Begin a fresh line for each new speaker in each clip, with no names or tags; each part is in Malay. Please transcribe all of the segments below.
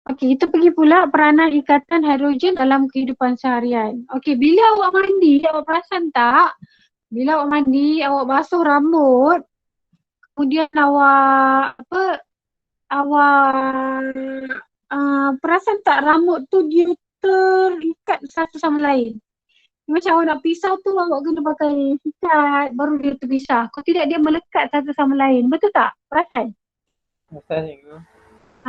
Okey, kita pergi pula peranan ikatan hidrogen dalam kehidupan seharian. Okey, bila awak mandi, awak perasan tak? Bila awak mandi, awak basuh rambut, kemudian awak perasan tak rambut tu dia terikat satu sama lain. Macam awak nak pisah tu awak kena pakai sikat baru dia terpisah. Kalau tidak dia melekat satu sama lain. Betul tak? Perasan?
Betul cikgu.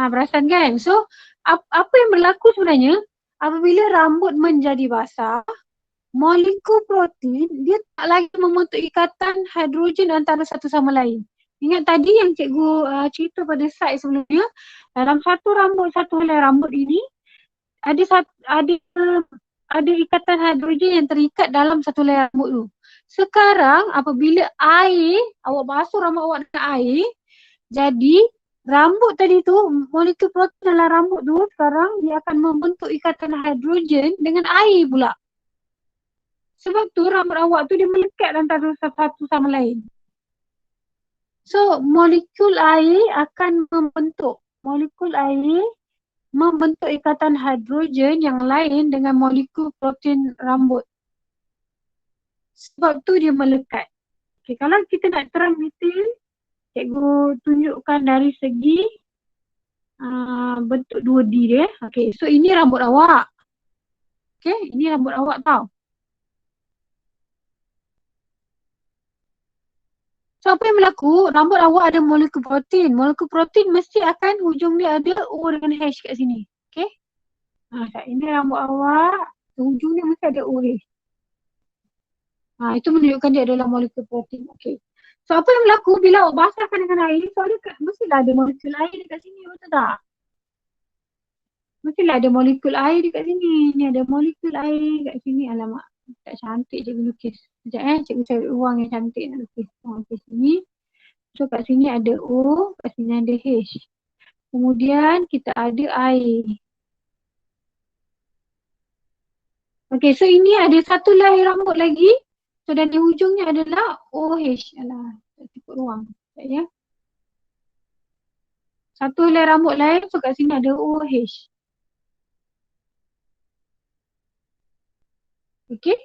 Perasan kan? So, apa yang berlaku sebenarnya? Apabila rambut menjadi basah, molekul protein dia tak lagi membentuk ikatan hidrogen antara satu sama lain. Ingat tadi yang cikgu cerita pada slide sebelumnya, dalam satu helai rambut ini ada ikatan hidrogen yang terikat dalam satu helai rambut tu. Sekarang apabila awak basuh rambut awak dengan air, jadi rambut tadi tu, molekul protein dalam rambut tu sekarang dia akan membentuk ikatan hidrogen dengan air pula. Sebab tu rambut awak tu dia melekat antara satu sama lain. So molekul air akan membentuk ikatan hidrogen yang lain dengan molekul protein rambut. Sebab tu dia melekat. Okay, kalau kita nak terang detail, cikgu tunjukkan dari segi bentuk 2D dia. Okay, so ini rambut awak. Okay, ini rambut awak tau. So apa yang berlaku, rambut awak ada molekul protein. Molekul protein mesti akan hujung dia ada O dengan H kat sini. Okay. Ini rambut awak, hujung dia mesti ada OH. Itu menunjukkan dia adalah molekul protein. Okay. So apa yang berlaku bila awak basahkan dengan air, so mestilah ada molekul air dekat sini, betul tak? Mestilah ada molekul air dekat sini. Ni ada molekul air dekat sini. Alamak, tak cantik cikgu lukis. Sekejap cikgu cari ruang yang cantik nak lukis. Lukis sini. So kat sini ada O, kat sini ada H. Kemudian kita ada air. Okay, so ini ada satu helai rambut lagi. So dan di hujungnya adalah OH. Alah, tak cukup ruang. Sekejap ya. Satu helai rambut lain, so kat sini ada OH. Okay.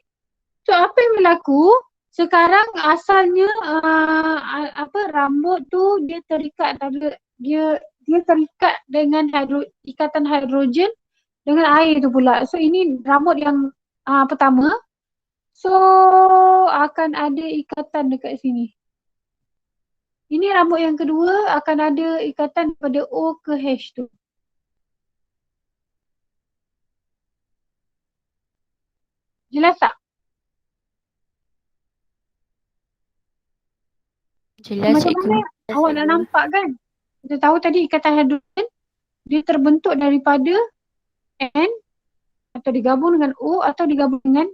So apa yang berlaku? Sekarang asalnya rambut tu dia terikat dia terikat dengan ikatan hidrogen dengan air tu pula. So ini rambut yang pertama. So akan ada ikatan dekat sini. Ini rambut yang kedua akan ada ikatan pada O ke H tu. Jelas tak?
Jelas
Macam
cikgu.
mana awak nak nampak kan? Kita tahu tadi ikatan hidrogen dia terbentuk daripada N atau digabung dengan O atau digabung dengan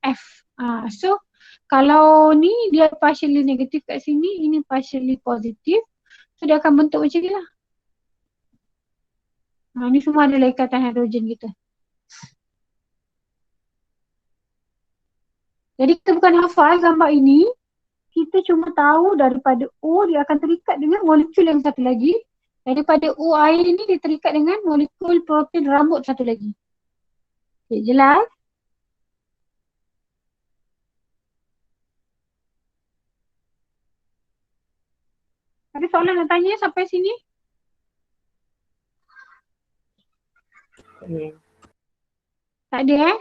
F. So kalau ni dia partially negatif kat sini, ini partially positif. So dia akan bentuk macam ni lah. Ni semua adalah ikatan hidrogen kita. Jadi kita bukan hafal gambar ini, kita cuma tahu daripada O dia akan terikat dengan molekul yang satu lagi. Daripada O air ini dia terikat dengan molekul protein rambut satu lagi. Okay, jelas? Ada soalan nak tanya sampai sini? Tak ada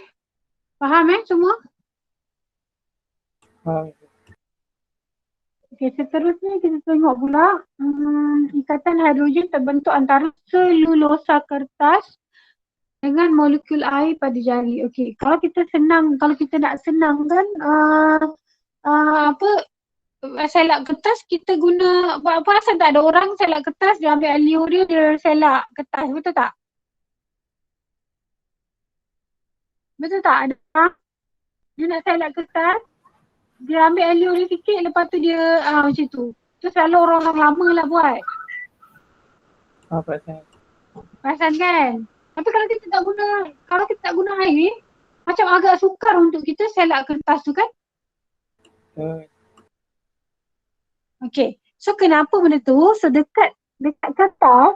Faham semua?
Faham.
Okay, seterusnya kita tengok pula ikatan hidrogen terbentuk antara selulosa kertas dengan molekul air pada jari. Okey, kalau kita nak senangkan selak kertas, kita guna apa asal tak ada orang selak kertas, dia ambil alio dia selak kertas, betul tak? Betul tak? Ada dia nak selak kertas, dia ambil alio dia sikit, lepas tu dia macam tu. Tu selalu orang-orang lama lah buat. Perasan kan? Tapi kalau kita tak guna air, macam agak sukar untuk kita selak kertas tu kan? Okay. So kenapa benda tu? So dekat kertas,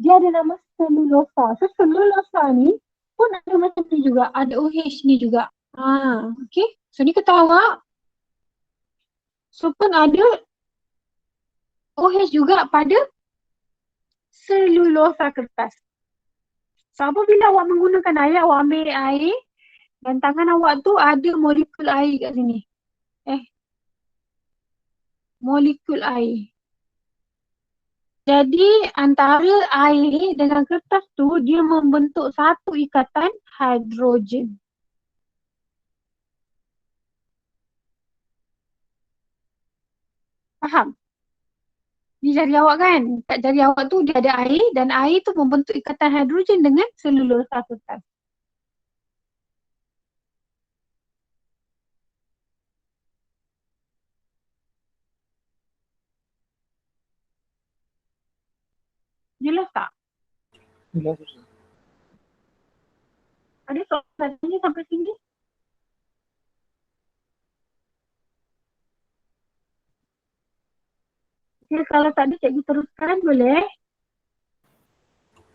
Dia ada nama selulosa. So selulosa ni pun ada macam ni juga, ada OH ni juga. Okay. So ni kata awak. So pun ada OH juga pada selulosa kertas. So apabila awak menggunakan air, awak ambil air dan tangan awak tu ada molekul air kat sini. Molekul air. Jadi antara air dengan kertas tu dia membentuk satu ikatan hidrogen. Faham? Di jari awak kan? Kat jari awak tu dia ada air dan air tu membentuk ikatan hidrogen dengan selulosa kertas. Jelas tak?
Jelas.
Ada soalan ni sampai sini? Ya, kalau tak ada cikgu teruskan boleh?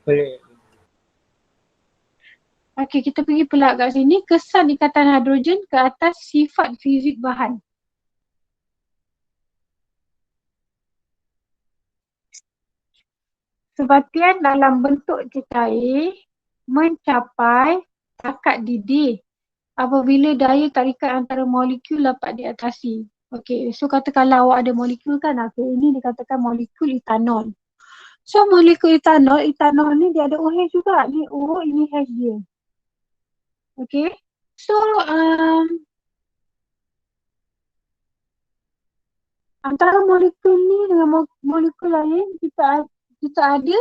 Boleh.
Okey, kita pergi pula kat sini. Kesan ikatan hidrogen ke atas sifat fizik bahan. Sebatian dalam bentuk cecair mencapai takat didih apabila daya tarikan antara molekul dapat diatasi. Okey, so kata kalau awak ada molekul kan, okay, ini dikatakan molekul etanol. So molekul etanol ni dia ada OH juga. Ni O, ini H dia. Okey. So antara molekul ni dengan molekul lain kita ada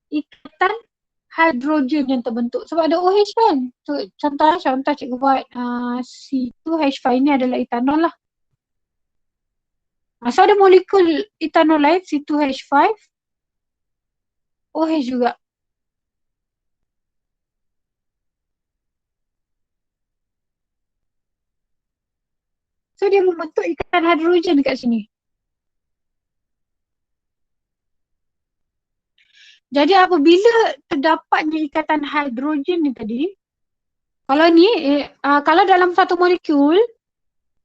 ikatan hidrogen yang terbentuk sebab ada OH kan. So, contoh cikgu buat C2H5 ni adalah etanol lah. So ada molekul etanol lain C2H5 OH juga. So dia membentuk ikatan hidrogen dekat sini. Jadi apabila terdapatnya ikatan hidrogen ni tadi, kalau ni kalau dalam satu molekul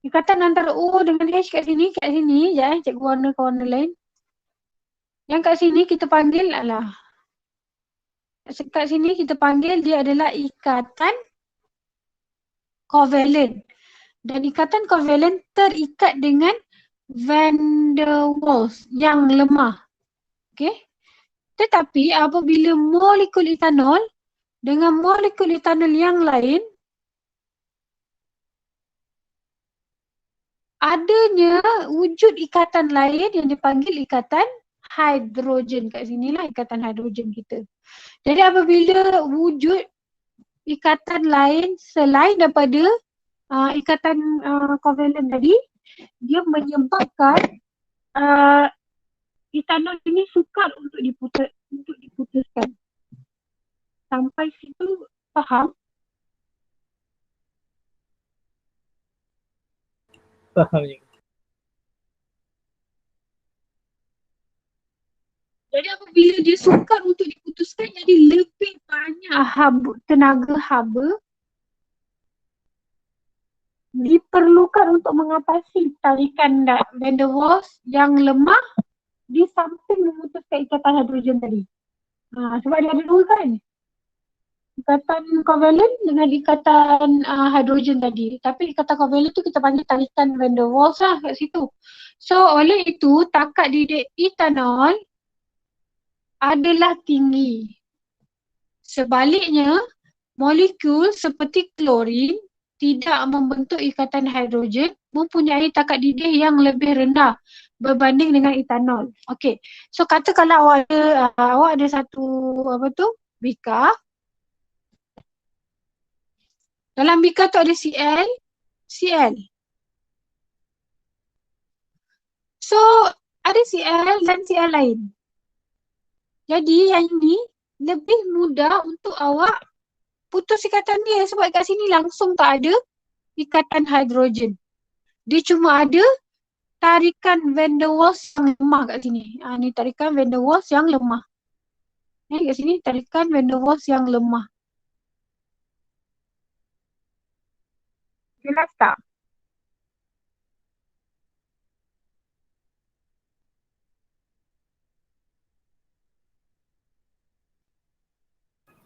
ikatan antara O dengan H kat sini, cikgu warna ke warna lain. Yang kat sini kita panggil kat sini kita panggil dia adalah ikatan kovalent. Dan ikatan kovalent terikat dengan van der Waals yang lemah. Okey. Tetapi apabila molekul etanol dengan molekul etanol yang lain adanya wujud ikatan lain yang dipanggil ikatan hidrogen. Kat sinilah ikatan hidrogen kita. Jadi apabila wujud ikatan lain selain daripada ikatan kovalent tadi, dia menyebabkan etanol ini sukar untuk diputuskan. Sampai situ faham?
Faham je.
Jadi apabila dia sukar untuk diputuskan, jadi lebih banyak tenaga haba diperlukan untuk mengatasi tarikan van der Waals yang lemah di samping memutuskan ikatan hidrogen tadi. Sebab dia ada dua kan? Ikatan kovalent dengan ikatan hidrogen tadi. Tapi ikatan kovalent tu kita panggil tarikan van der Waals lah kat situ. So oleh itu takat didih etanol adalah tinggi. Sebaliknya, molekul seperti klorin tidak membentuk ikatan hidrogen, mempunyai takat didih yang lebih rendah berbanding dengan etanol. Okey. So kata kalau awak ada satu bika. Dalam bika tu ada Cl. So ada Cl dan Cl lain. Jadi yang ini lebih mudah untuk awak putus ikatan dia sebab kat sini langsung tak ada ikatan hidrogen. Dia cuma ada tarikan van der Waals yang lemah kat sini. Ni tarikan van der Waals yang lemah. Kat sini tarikan van der Waals yang lemah. Jelas tak?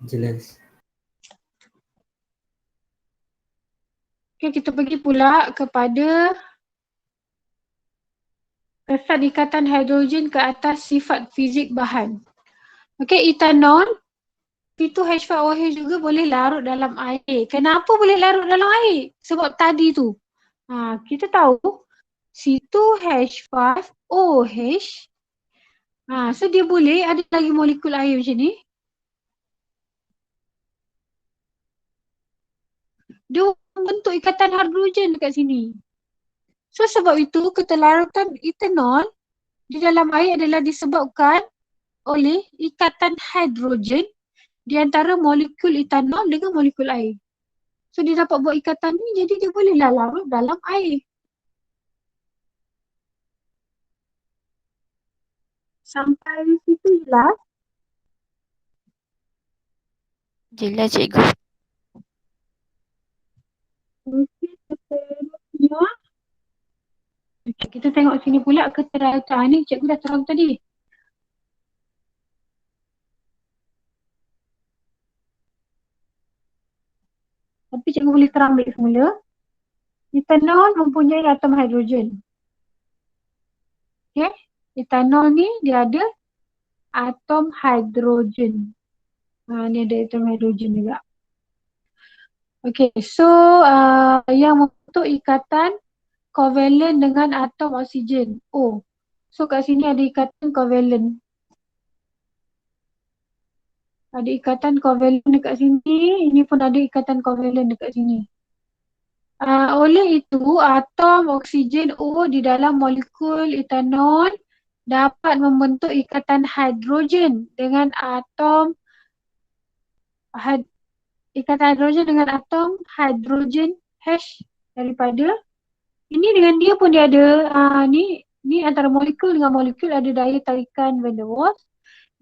Jelas.
Okay, kita pergi pula kepada kesan ikatan hidrogen ke atas sifat fizik bahan. Okay, etanol C2H5OH juga boleh larut dalam air. Kenapa boleh larut dalam air? Sebab tadi tu kita tahu C2H5OH so dia boleh ada lagi molekul air macam ni. Dia bentuk ikatan hidrogen dekat sini. So sebab itu ketelarutan etanol di dalam air adalah disebabkan oleh ikatan hidrogen di antara molekul etanol dengan molekul air. So dia dapat buat ikatan ni, jadi dia boleh larut dalam air. Sampai situ jelas?
Jelas cikgu.
Okey, seterusnya. Kita tengok sini pula keterautan ni cikgu dah terang tadi. Tapi cikgu boleh terang balik semula. Etanol mempunyai atom hidrogen. Okay. Etanol ni dia ada atom hidrogen. Ni ada atom hidrogen juga. Okay, so yang membentuk ikatan kovalen dengan atom oksigen. So kat sini ada ikatan kovalen. Ada ikatan kovalen dekat sini. Ini pun ada ikatan kovalen dekat sini. Oleh itu, atom oksigen O di dalam molekul etanol dapat membentuk ikatan hidrogen dengan atom hidrogen H daripada ini dengan dia pun dia ada ni antara molekul dengan molekul ada daya tarikan van der Waals.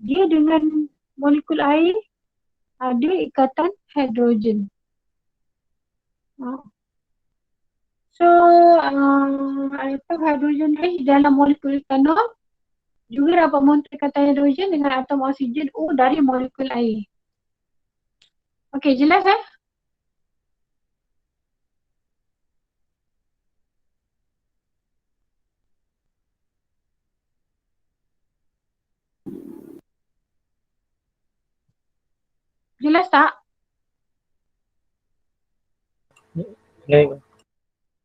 Dia dengan molekul air ada ikatan hidrogen. So atom hidrogen H dalam molekul etanol juga dapat membentuk ikatan hidrogen dengan atom oksigen O dari molekul air. Okey, jelas Jelas tak?
Baik.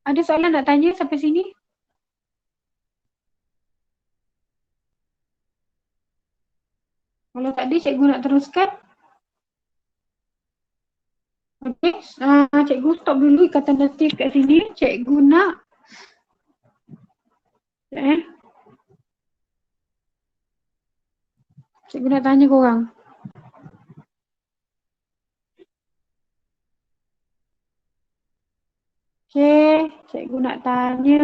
Ada soalan nak tanya sampai sini? Kalau tak ada, cikgu nak teruskan. Okey, cikgu stop dulu ikatan datif kat sini. Cikgu nak cikgu nak tanya korang. Okey, cikgu nak tanya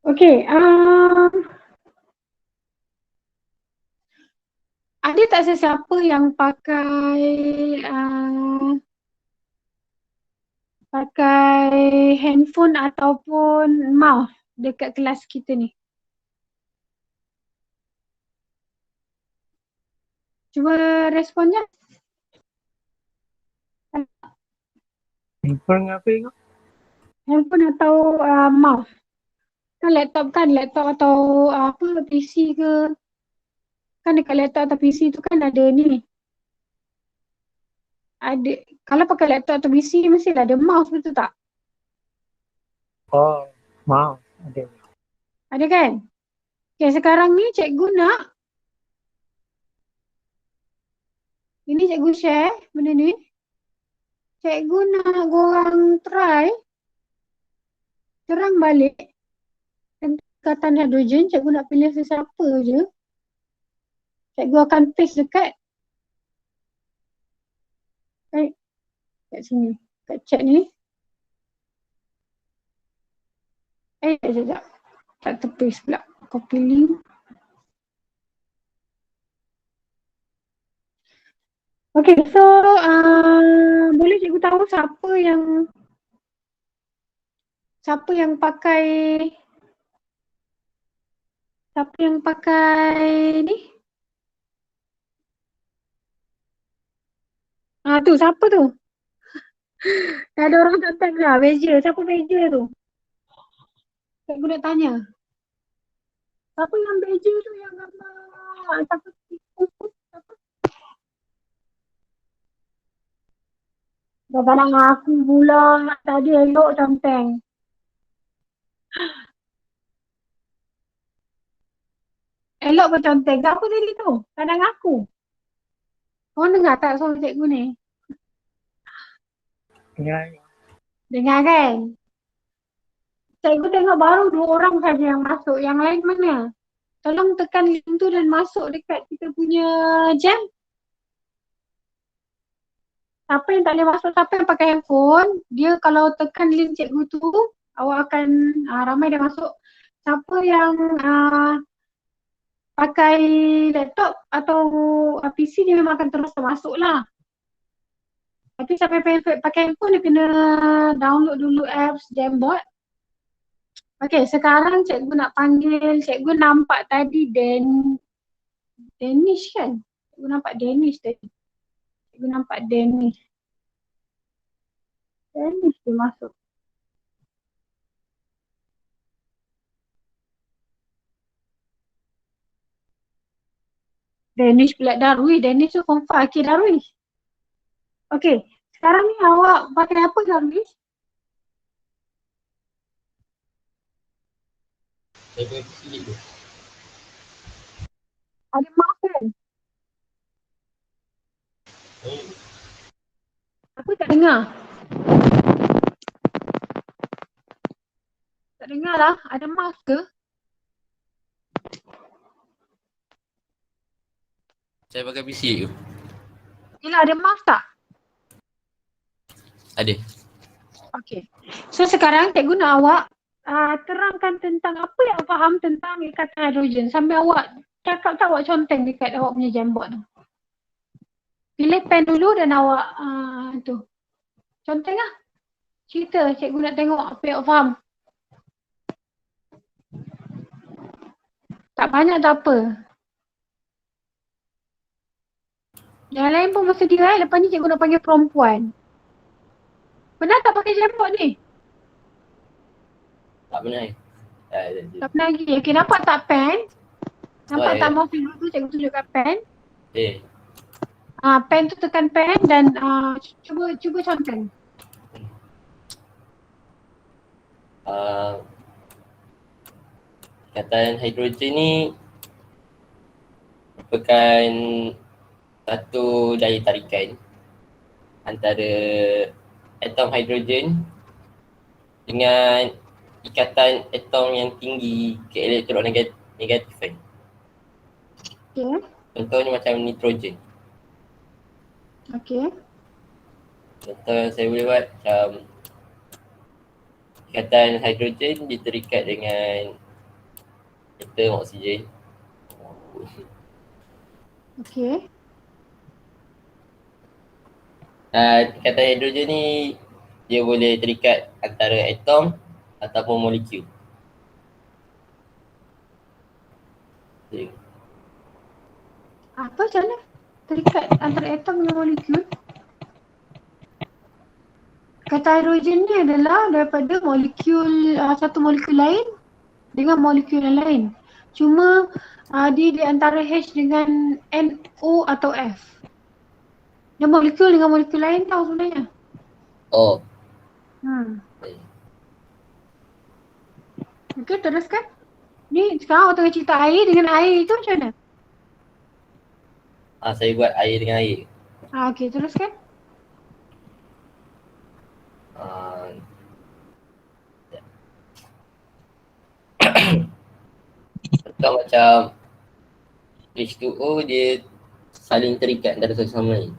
okey, ada tak sesiapa yang pakai handphone ataupun mouse dekat kelas kita ni? Cuba responnya.
Handphone dengan apa kau?
Handphone atau mouse. Kan laptop atau apa PC ke. Kan dekat laptop atau PC tu kan ada ni. Ada, kalau pakai laptop atau PC mestilah ada mouse, betul tak?
Oh, mau ada.
Ada kan? Okay, sekarang ni cikgu nak Ini cikgu share benda ni. Cikgu nak korang try terang balik tingkatan hidrogen. Cikgu nak pilih sesiapa je. Cikgu akan paste dekat kat sini, kat chat ni. Sekejap. Tak terpaste pula. Copy link. Okay, so boleh cikgu tahu siapa yang pakai ni? Tu siapa tu? Dah ada orang tak tag dah. Beja. Siapa beja tu? Cikgu nak tanya. Siapa yang beja tu yang gambar? Siapa tikus tu? Siapa? Dah barang aku pula. Tadi elok conteng. Elok pun conteng. Siapa tadi tu? Kadang aku. Korang dengar tak suara cikgu ni?
Dengar.
Dengar kan? Cikgu tengok baru 2 orang saja yang masuk. Yang lain mana? Tolong tekan link tu dan masuk dekat kita punya jam. Siapa yang tak boleh masuk, siapa yang pakai handphone, dia kalau tekan link cikgu tu, awak akan ramai dia masuk. Siapa yang pakai laptop atau PC, dia memang akan terus masuk lah. Tapi siapa yang pakai handphone, dia kena download dulu apps Jamboard. Okay, sekarang cikgu nak panggil, cikgu nampak tadi Danish kan? Cikgu nampak Danish tadi. Cikgu nampak Danish. Danish dia masuk. Danish pula Darwi. Danish tu confirm. Okay, Darwi. Okay, sekarang ni awak pakai apa Darwi?
Saya pakai PC tu.
Ada mouse kan? Aku tak dengar. Tak dengar lah. Ada mouse ke?
Saya pakai PC tu.
Yelah, ada mouse tak?
Ada.
Okay. So sekarang cikgu nak awak terangkan tentang apa yang awak faham tentang ikatan hidrogen. Sambil awak cakap tak, awak conteng dekat awak punya Jamboard tu. Pilih pen dulu dan awak tu. Conteng lah. Cerita, cikgu nak tengok apa yang awak faham. Tak banyak tak apa. Yang lain pun bersedia. Lepas ni cikgu nak panggil perempuan. Pernah tak pakai Jamboard ni?
Tak pernah ni.
Tak pernah lagi. Okay, nampak tak pen? Nampak tak mouse cikgu tu? Cikgu tunjuk kat pen. Pen tu tekan pen dan cuba conteng.
Ikatan hidrogen ni merupakan satu daya tarikan antara atom hidrogen dengan ikatan atom yang tinggi ke elektronegatif kan.
Okay.
Contohnya macam nitrogen.
Okay.
Contoh yang saya boleh buat macam ikatan hidrogen dia terikat dengan atom oksigen.
Okay.
Ikatan hidrogen ni dia boleh terikat antara atom ataupun molekul.
Apa macam mana? Terikat antara atom dengan molekul? Kata hidrogen ni adalah daripada molekul, satu molekul lain dengan molekul yang lain. Cuma dia di antara H dengan NO atau F. Dia molekul dengan molekul lain tau sebenarnya.
Oh.
Okay, teruskan. Ni sekarang awak tengah cerita air dengan air tu macam mana?
Saya buat air dengan air.
Okey, teruskan.
Uh, Contoh macam H2O dia saling terikat antara satu sama lain.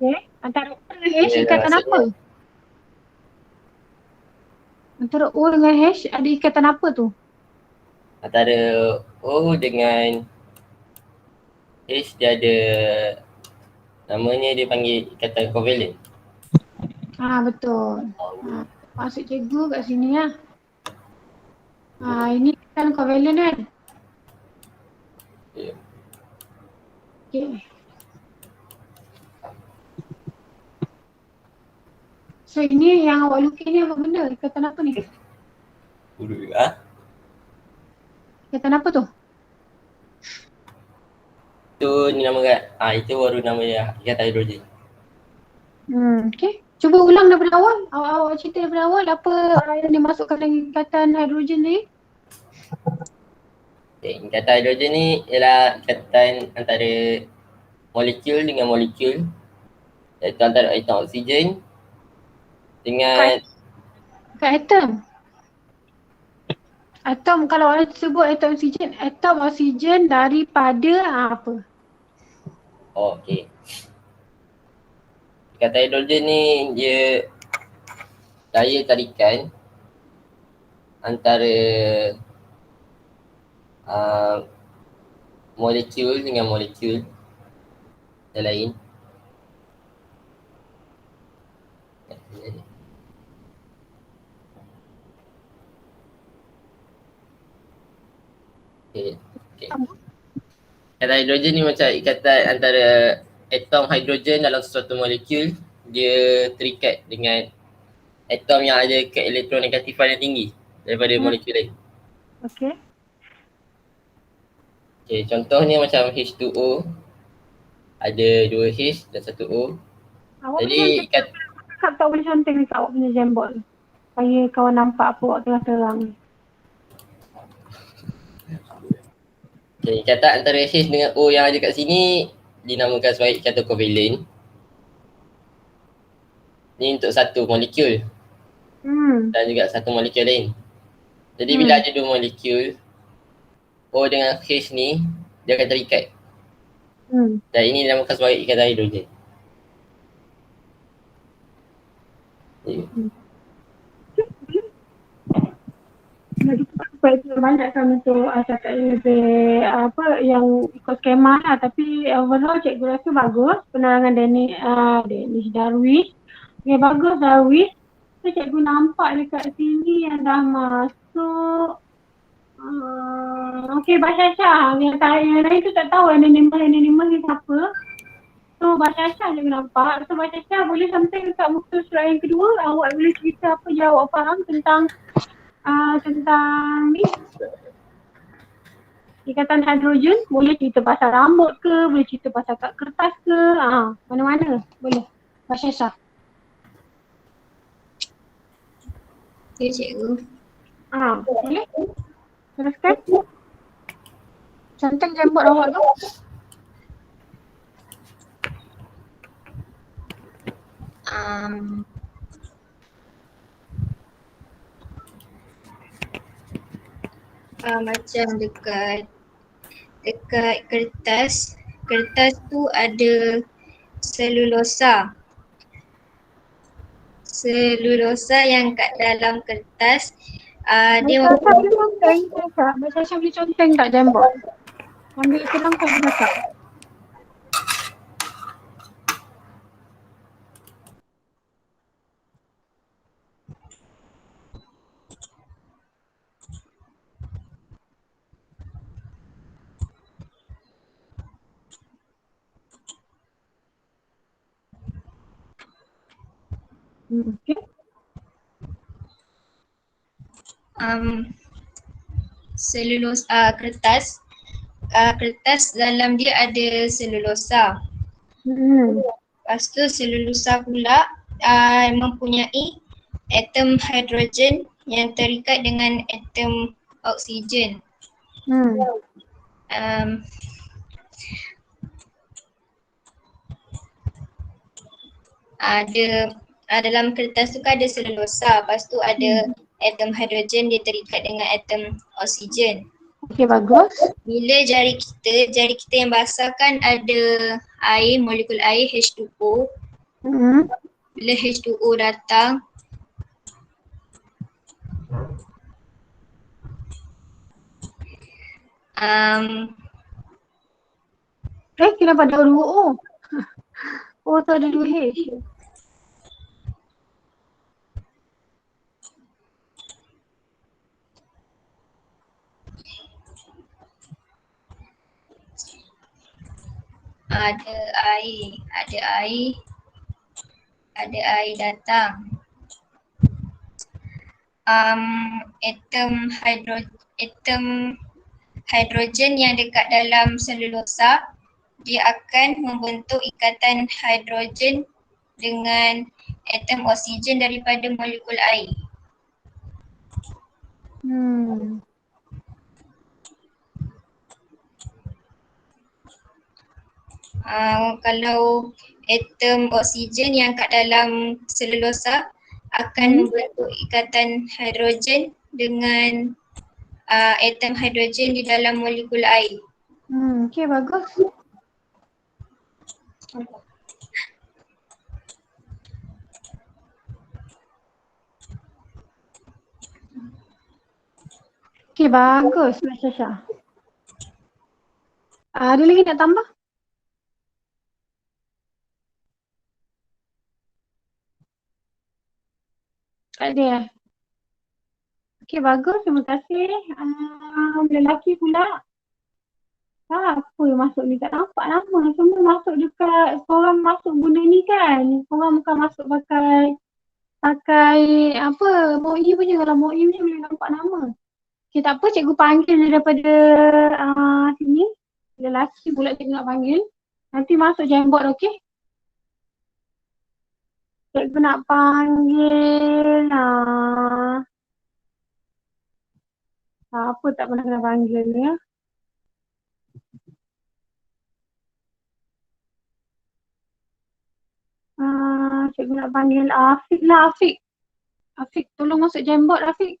Okey. Antara O dengan H
Dia
ikatan
rasanya
apa? Antara O dengan H ada ikatan apa tu?
antara O dengan H dia ada, namanya dia panggil ikatan kovalent.
Betul. Masuk cikgu kat sini lah. Ini ikatan kovalent kan?
Ya.
Okey. So ini yang awak lukis ni apa benda? Ikatan apa ni?
Dulu juga.
Ikatan apa tu?
Itu ni nama kat. Itu baru nama dia ikatan hidrogen.
Okey. Cuba ulang daripada awal. Awak cerita daripada awal apa yang dimasukkan dalam ikatan hidrogen ni?
Okay, ikatan hidrogen ni ialah ikatan antara molekul dengan molekul, iaitu antara atom oksigen dengan
Kat atom. Atom, kalau orang sebut atom oksigen daripada apa?
okey. Ikatan hidrogen ni dia daya tarikan antara molekul dengan molekul yang lain. Okay. Ikatan hidrogen ni macam ikatan antara atom hidrogen dalam sesuatu molekul, dia terikat dengan atom yang ada keelektronegatifan yang tinggi daripada molekul lain.
Okey.
Okay, contohnya macam H2O, ada 2 H dan 1 O.
Awak
Jadi
boleh tak boleh conteng dekat awak punya Jamboard tu? Supaya kawan nampak apa awak tengah terang ni.
Okay, ikatan antara H dengan O yang ada kat sini dinamakan sebagai ikatan kovalent. Ni untuk satu molekul dan juga satu molekul lain. Jadi bila ada dua molekul, O dengan H ni dia akan terikat. Dan ini dinamakan sebagai ikatan hidrogen.
Banyakkan untuk cakap lebih yang ikut skema lah, tapi overall cikgu rasa bagus penerangan Danish Darwish. Okay, bagus Darwish. So cikgu nampak dekat sini yang dah masuk. Okay, Basyasha. Yang lain tu tak tahu animal ni siapa. So Basyasha cikgu nampak. So Basyasha boleh sampai dekat muka surat yang kedua. Awak boleh cerita apa je awak faham tentang ni ikatan hidrogen. Boleh cerita pasal rambut ke, boleh cerita pasal kat kertas ke, mana-mana boleh. Basyasha.
Ya, cikgu.
Boleh? Teruskan. Conteng Jamboard awak tu.
Macam dekat kertas tu ada selulosa yang kat dalam kertas dia
Basyasha boleh conteng tak Jamboard? Ambil tulang kau masak. Okay.
selulosa kertas dalam dia ada selulosa. Lepas tu selulosa pula mempunyai atom hidrogen yang terikat dengan atom oksigen. dalam kertas tu kan ada selulosa, lepas tu ada atom hidrogen dia terikat dengan atom oksigen.
Okey, bagus.
Bila jari kita yang basah kan ada air, molekul air H2O. Bila H2O datang,
Kenapa ada dua O? Oh, tu ada dua H.
ada air datang. Atom hidrogen yang dekat dalam selulosa dia akan membentuk ikatan hidrogen dengan atom oksigen daripada molekul air. Kalau atom oksigen yang kat dalam selulosa akan membentuk ikatan hidrogen dengan atom hidrogen di dalam molekul air.
Okey, bagus. Okey, bagus Mbak Syasha. Ada lagi nak tambah? Tak ada. Okey, bagus. Terima kasih. Lelaki pula. Apa yang masuk ni? Tak nampak nama. Semua masuk dekat, korang masuk guna ni kan? Korang bukan masuk pakai apa, MOE punya. Kalau MOE punya boleh nampak nama. Okey, tak apa. Cikgu panggil dia daripada sini. Lelaki pula cikgu nak panggil. Nanti masuk Jamboard, okey? Cikgu nak panggil apa tak pernah kena panggil ya. Cikgu nak panggil Afiq lah, Afiq. Afiq, tolong masuk Jamboard, Afiq.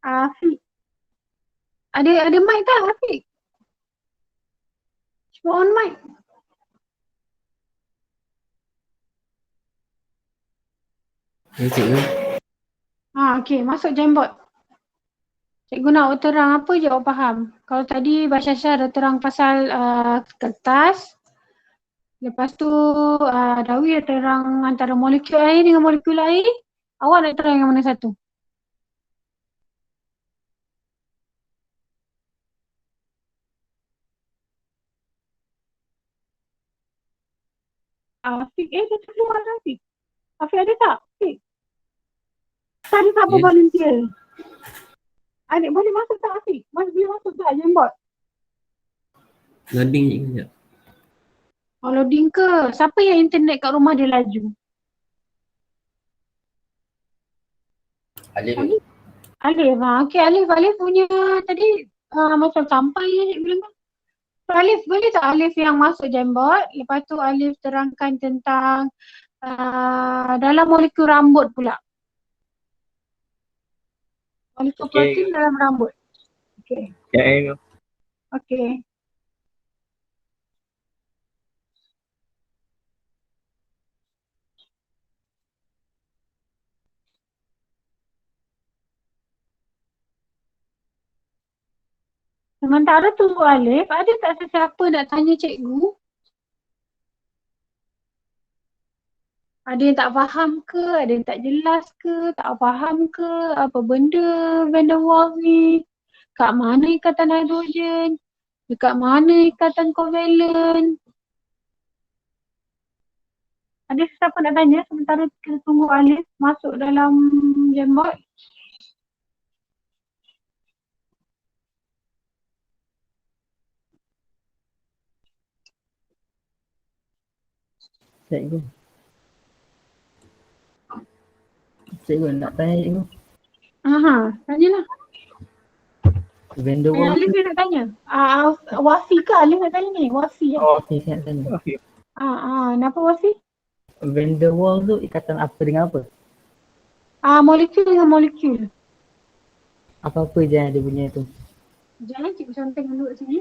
Afiq. Ada mic tak, Afiq? Cuba on mic.
Ya, cikgu.
Okey, masuk Jamboard. Cikgu nak terang apa je awak faham. Kalau tadi Mbak Syasha dah terang pasal kertas. Lepas tu Dawi dah terang antara molekul air dengan molekul air. Awak nak terang yang mana satu? Afiq, dia keluar Afiq. Afiq ada tak? Afiq. Tadi siapa volunteer? Adik boleh masuk tak Afiq? Boleh masuk tak Jamboard?
Loading je kejap.
Loading ke? Siapa yang internet kat rumah dia laju?
Alif.
Alif. Okey, Alif punya tadi macam sampai je cikgu bilang. Alif, boleh tak Alif yang masuk Jamboard? Lepas tu Alif terangkan tentang dalam molekul rambut pula. Molekul protein dalam rambut. Okey. Okey. Sementara tunggu Alif, ada tak sesiapa nak tanya cikgu? Ada yang tak faham ke? Ada yang tak jelas ke? Tak faham ke? Apa benda van der Waals ni? Kat mana ikatan hidrogen? Dekat mana ikatan kovalen? Ada sesiapa nak tanya sementara kita tunggu Alif masuk dalam Jamboard?
Cikgu nak tanya cikgu.
Tanyalah.
Van der Waals
Alif
tu.
nak tanya. Wafi ke Alif nak tanya ni? Wafi ya.
Oh, okey, saya nak tanya.
Okay.
Kenapa Wafi?
Van der Waals tu ikatan apa dengan apa?
Molekul dengan molekul.
Apa-apa je yang dia punya tu.
Jangan cikgu conteng dulu kat sini.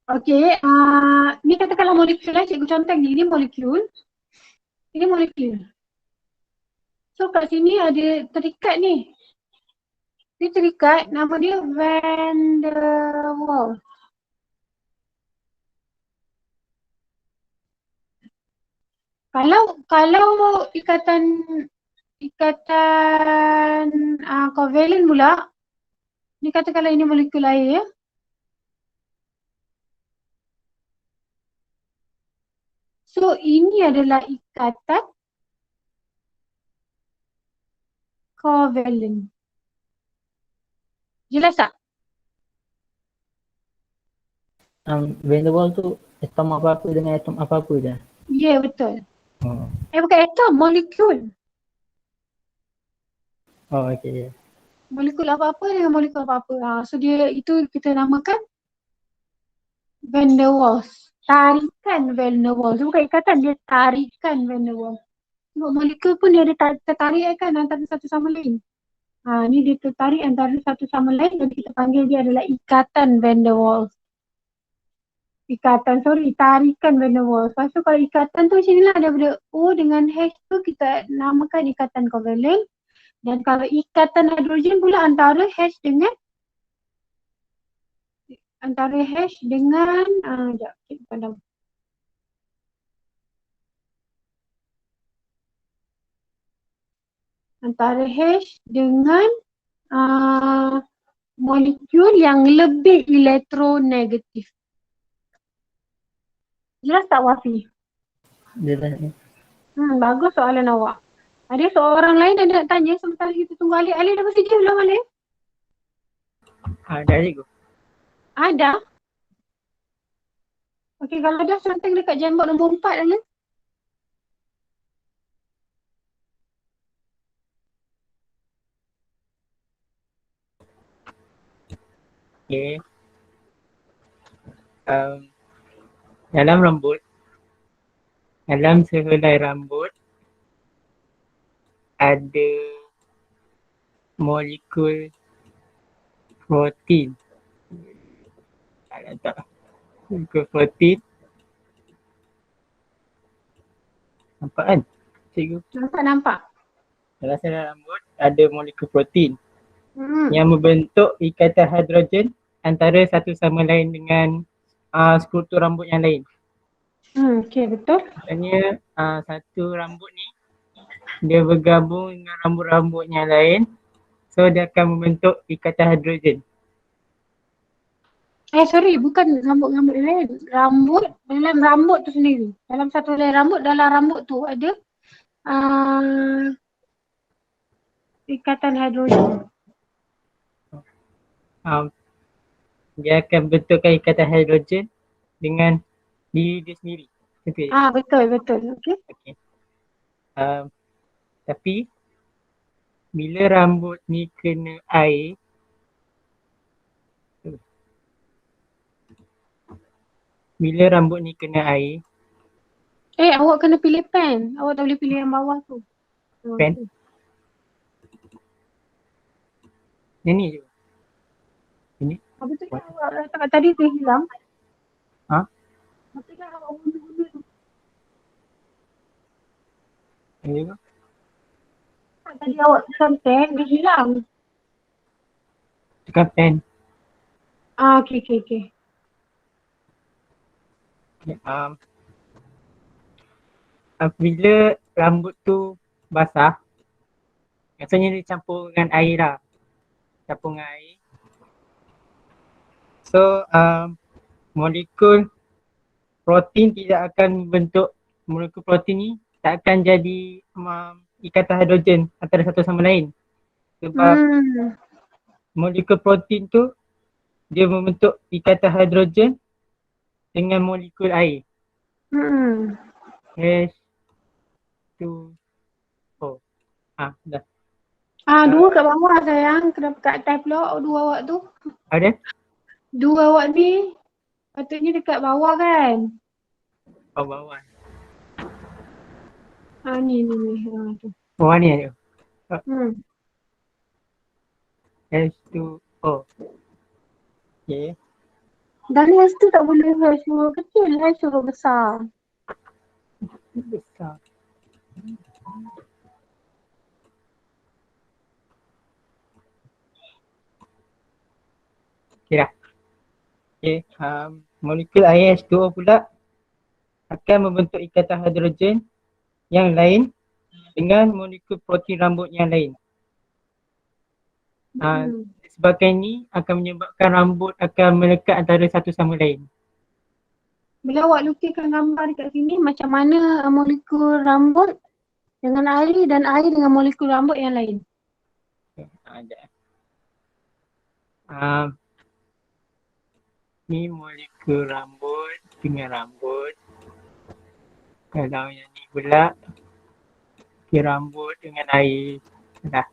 Okey, ni katakanlah molekul lah, cikgu conteng ni. Ini molekul. Ini molekul. So kat sini ada terikat ni. Dia terikat, nama dia Van der Waals. Kalau ikatan covalent pula, ni katakanlah ini molekul air ya. So ini adalah ikatan covalent. Jelas tak?
Van der Waals tu atom apa-apa dengan atom apa-apa je.
Ya, betul.
Oh,
Bukan atom, molekul.
okey.
Molekul apa-apa dengan molekul apa-apa. So dia itu kita namakan Van der Waals. Tarikan Van der Waals. Bukan ikatan, dia tarikan Van der Waals. Tengok molekul pun dia ada tertarik kan antara satu sama lain. Ni dia tertarik antara satu sama lain dan kita panggil dia adalah ikatan Van der Waals. Tarikan Van der Waals. Lepas tu kalau ikatan tu macam inilah, daripada O dengan H tu kita namakan ikatan covalent. Dan kalau ikatan hidrogen pula antara H dengan sekejap, kita pandang. Antara H dengan molekul yang lebih elektronegatif. Jelas tak Wafi?
Jelas ni.
Bagus soalan awak. Ada seorang lain yang nak tanya sementara kita tunggu Alif. Alif dah bersedia belum Alif?
Dah cikgu.
Ada. Okey, kalau dah conteng dekat Jamboard nombor 4 Alif.
Okey. Dalam sehelai rambut ada molekul protein. Tak. Molekul protein. Nampak kan? Cikgu.
Nampak.
Dalam sehelai rambut ada molekul protein
Hmm.
yang membentuk ikatan hidrogen antara satu sama lain dengan struktur rambut yang lain.
Okey, betul.
Maksudnya satu rambut ni dia bergabung dengan rambut-rambut yang lain, so dia akan membentuk ikatan hidrogen.
Bukan rambut-rambut yang lain. Dalam rambut tu sendiri. Dalam satu helai rambut, dalam rambut tu ada ikatan hidrogen.
Dia akan bentukkan ikatan hidrogen dengan diri dia sendiri.
Betul. Okey.
Okay. Tapi bila rambut ni kena air,
Awak kena pilih pen. Awak tak boleh pilih yang bawah tu.
Pen? Yang ni je.
Apa tu yang awak letak tadi tu hilang? Apa yang awak guna tu?
Ini ke?
Tadi awak tekan pen, dia hilang.
Tekan pen.
Okey.
Bila rambut tu basah, biasanya dia campur dengan air lah. So molekul protein tidak akan bentuk, molekul protein ni tak akan jadi ikatan hidrogen antara satu sama lain. Sebab molekul protein tu dia membentuk ikatan hidrogen dengan molekul air. H2O. Dah.
Dua kat bawah sayang. Kenapa kat atas pula dua awak tu?
Ada?
Dua awak ni patutnya dekat bawah kan?
Oh, bawah.
Ni. Tu.
Bawah ni ada.
Hmm.
H2O. Okay.
Dan S tu tak boleh suruh kecil lah, suruh besar.
Besar. Okay dah. Okay. Molekul air H2O pula akan membentuk ikatan hidrogen yang lain dengan molekul protein rambut yang lain. Sebabkan ini akan menyebabkan rambut akan melekat antara satu sama lain.
Bila awak lukiskan gambar dekat sini, macam mana molekul rambut dengan air dan air dengan molekul rambut yang lain?
Ni molekul rambut dengan rambut. Kalau yang ni pula rambut dengan air. Dah.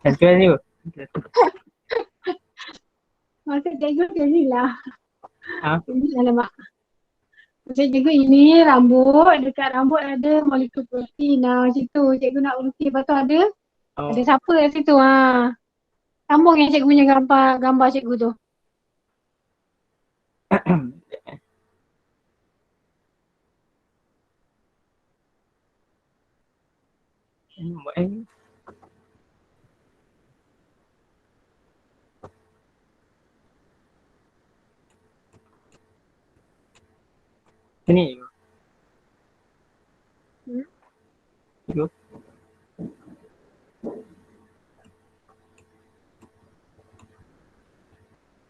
Tentuan tu.
Maksud cikgu macam ni lah.
Ha?
Ini alamak. Maksud cikgu ini rambut, dekat rambut ada molekul protein. Macam tu cikgu nak lukis. Lepas tu ada siapa kat situ. Sambung yang cikgu punya gambar cikgu tu.
Sini. Go.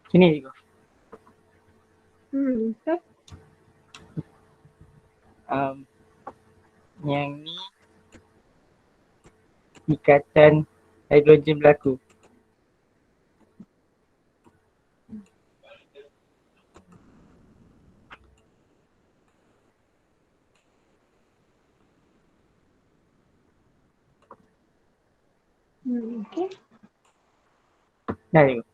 Sini go.
Okay.
Yang ni ikatan hidrogen berlaku.
Okay.
Dah tengok.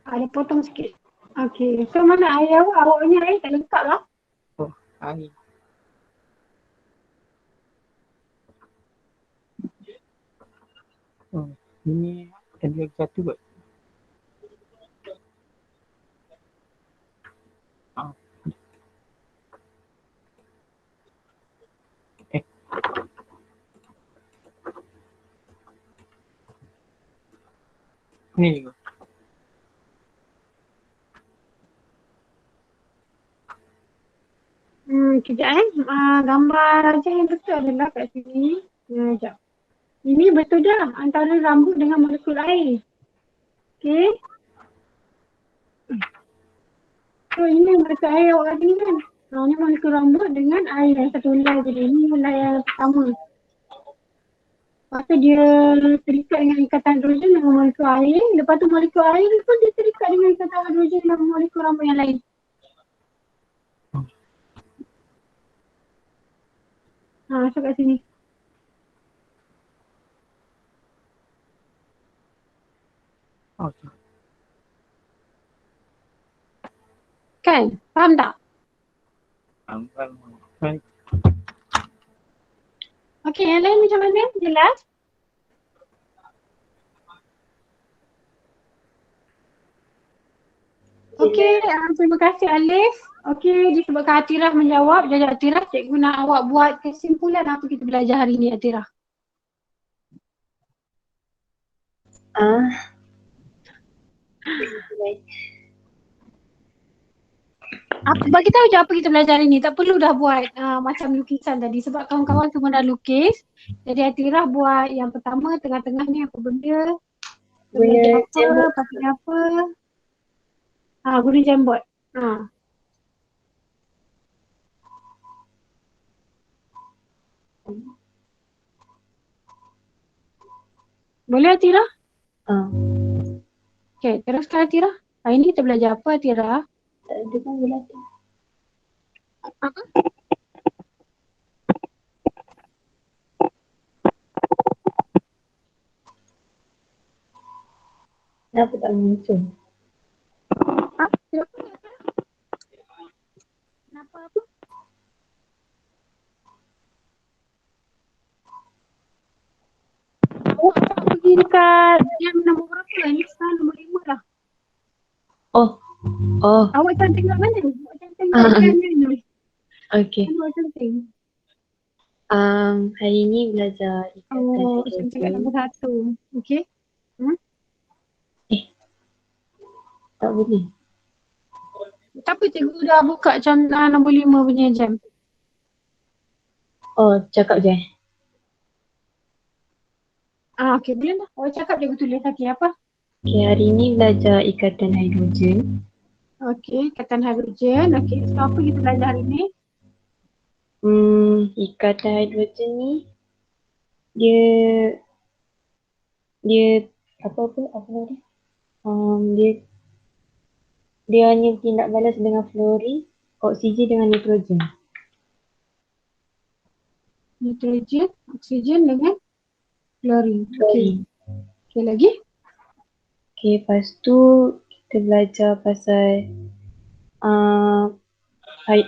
Ada potong sikit. Okay. So mana air awak? Awak punya air tak lengkap lah.
Oh, air. Oh, ini ada satu kot. Ni kot.
Kejap gambar je yang betul adalah kat sini. Sekejap. Ini betul je antara rambut dengan molekul air. Okay. So ini molekul air awak kata ni kan. Ini molekul rambut dengan air yang satu helai tadi. Ini helai yang pertama. Lepas tu dia terikat dengan ikatan hidrogen dengan molekul air. Lepas tu molekul air pun dia terikat dengan ikatan hidrogen dengan molekul rambut yang lain. Masuk kat sini.
Okay.
Kan? Faham tak?
Faham.
Okey, yang lain macam mana? Jelas? Okey, terima kasih Alif. Okey, disebabkan Atirah menjawab, jadi Atirah cikgu nak awak buat kesimpulan apa kita belajar hari ni Atirah. Bagi tahu je apa kita belajar hari ni. Tak perlu dah buat macam lukisan tadi sebab kawan-kawan semua dah lukis. Jadi Atirah buat yang pertama, tengah-tengah ni apa benda. Benda apa, pakai apa. Guna jambot. Boleh Atirah? Okay, teruskan Atirah. Hari ni kita belajar apa Atirah?
Dia kan belajar.
Apa?
Kenapa tak muncul?
Kenapa apa? Awak tak pergi dekat jam nombor berapa? Ni sekarang nombor 5 dah.
Oh.
Awak cantik kat mana? Awak cantik
Ah.
kat mana?
Okay.
Awak cantik.
Hari ni belajar ikatan
Oh, cantik kat nombor 1. Okay.
Tak boleh.
Tak apa, cikgu dah buka jam nombor 5 punya jam.
Oh, cakap je.
Okay, boleh lah. Awak cakap cikgu tulis lagi apa?
Okay, hari ni belajar ikatan hidrogen.
Okay, ikatan hidrogen. Okay, so apa kita belajar hari ni?
Ikatan hidrogen ni dia apa nama dia? Dia hanya tindak balas dengan fluorine, oksigen dengan nitrogen.
Nitrogen, oksigen dengan fluorine. Okay.
Fluorine.
Okay, lagi?
Okay, lepas tu kita belajar pasal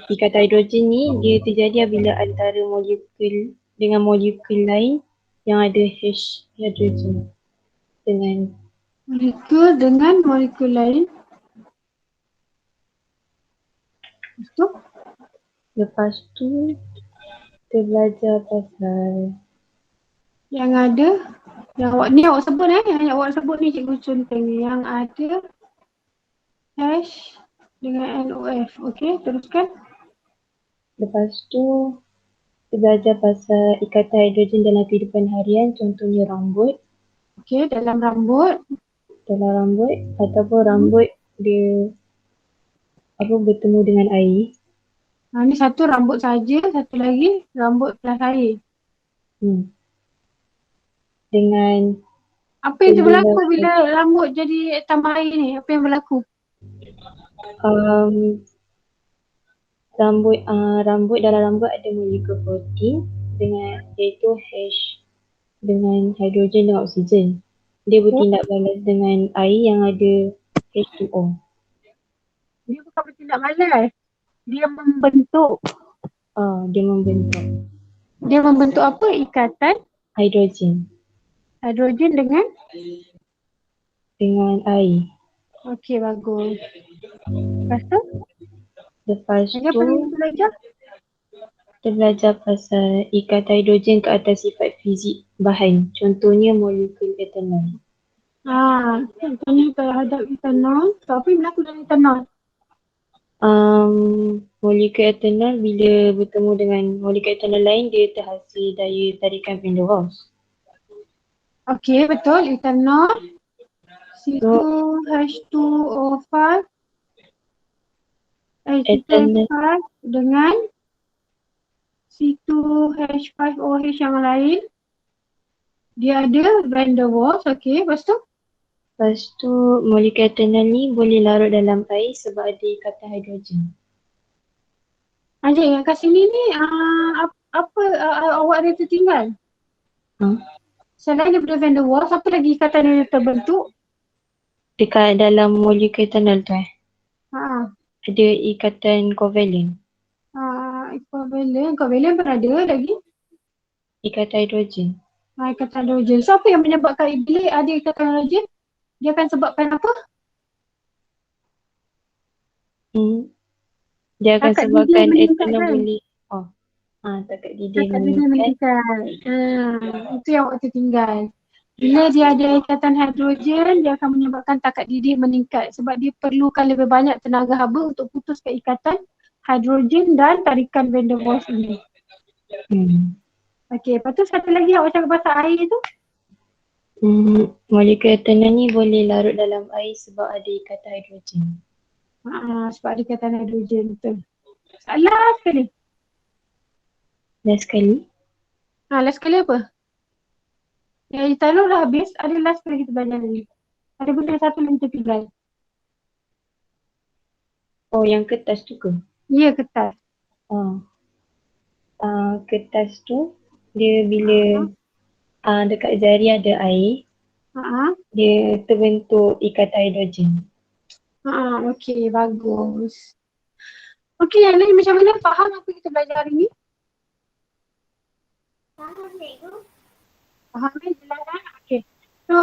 ikatan hidrogen ni dia terjadi apabila antara molekul dengan molekul lain yang ada H hidrogen dengan
Molekul dengan molekul lain.
lepas tu kita belajar pasal
Yang ada, yang awak sebut yang awak sebut ni cikgu contoh ni. Yang ada H dengan NOF. Okay, teruskan.
lepas tu kita belajar pasal ikatan hidrogen dalam kehidupan harian, contohnya rambut.
Okay, dalam rambut.
Ataupun rambut dia bertemu dengan air.
Ni satu rambut saja, satu lagi rambut plus air.
Dengan
Apa yang berlaku bila rambut jadi tambah air ni? Apa yang berlaku?
rambut dalam rambut ada molekul protein dengan iaitu H dengan hidrogen dan oksigen. Dia bertindak balas dengan air yang ada H2O.
Dia bukan bertindak balas. Dia membentuk. Dia membentuk apa? Ikatan
Hidrogen
dengan
air.
okey, bagus. Lepas tu?
Apa lagi
belajar?
Kita belajar pasal ikatan hidrogen ke atas sifat fizik bahan. Contohnya molekul etanol.
Contohnya terhadap etanol. So, apa yang berlaku dalam etanol?
Molekul etanol bila bertemu dengan molekul etanol lain, dia terhasil daya tarikan van der Waals.
Okey, betul. Etanol C2H2O5 C2H5 dengan C2H5OH yang lain. Dia ada van der Waals. Okey, lepas tu?
Lepas tu molekul etanol ni boleh larut dalam air sebab ada ikatan hidrogen.
Yang kat sini ni awak ada tertinggal? Selain daripada van der Waals, apa lagi ikatan yang terbentuk?
Dekat dalam molekul etanol tu ada ikatan kovalent.
Kovalent pun ada lagi?
Ikatan hidrogen.
Ikatan hidrogen. So apa yang menyebabkan bila ada ikatan hidrogen? Dia akan sebabkan apa?
Dia akan sebabkan etanol boleh takat didih meningkat.
Itu yang awak tertinggal. Bila dia ada ikatan hidrogen, dia akan menyebabkan takat didih meningkat sebab dia perlukan lebih banyak tenaga haba untuk putuskan ikatan hidrogen dan tarikan van der Waals ini. Okey, lepas tu satu lagi awak cakap pasal air tu?
Molekul etanol ni boleh larut dalam air sebab ada ikatan hidrogen.
Sebab ada ikatan hidrogen, betul. Last sekali.
Last
sekali apa? Yang etanol dah habis, ada last sekali kita belajar lagi. Ada benda satu lagi tertinggal.
Yang kertas tu ke?
Ya, kertas.
Kertas tu dia bila dekat jari ada air,
Ha.
Dia terbentuk ikatan hidrogen.
Okey, bagus. Okey, yang lain macam mana? Faham apa kita belajar hari ni? Faham kan? Jelas kan? Okey. So,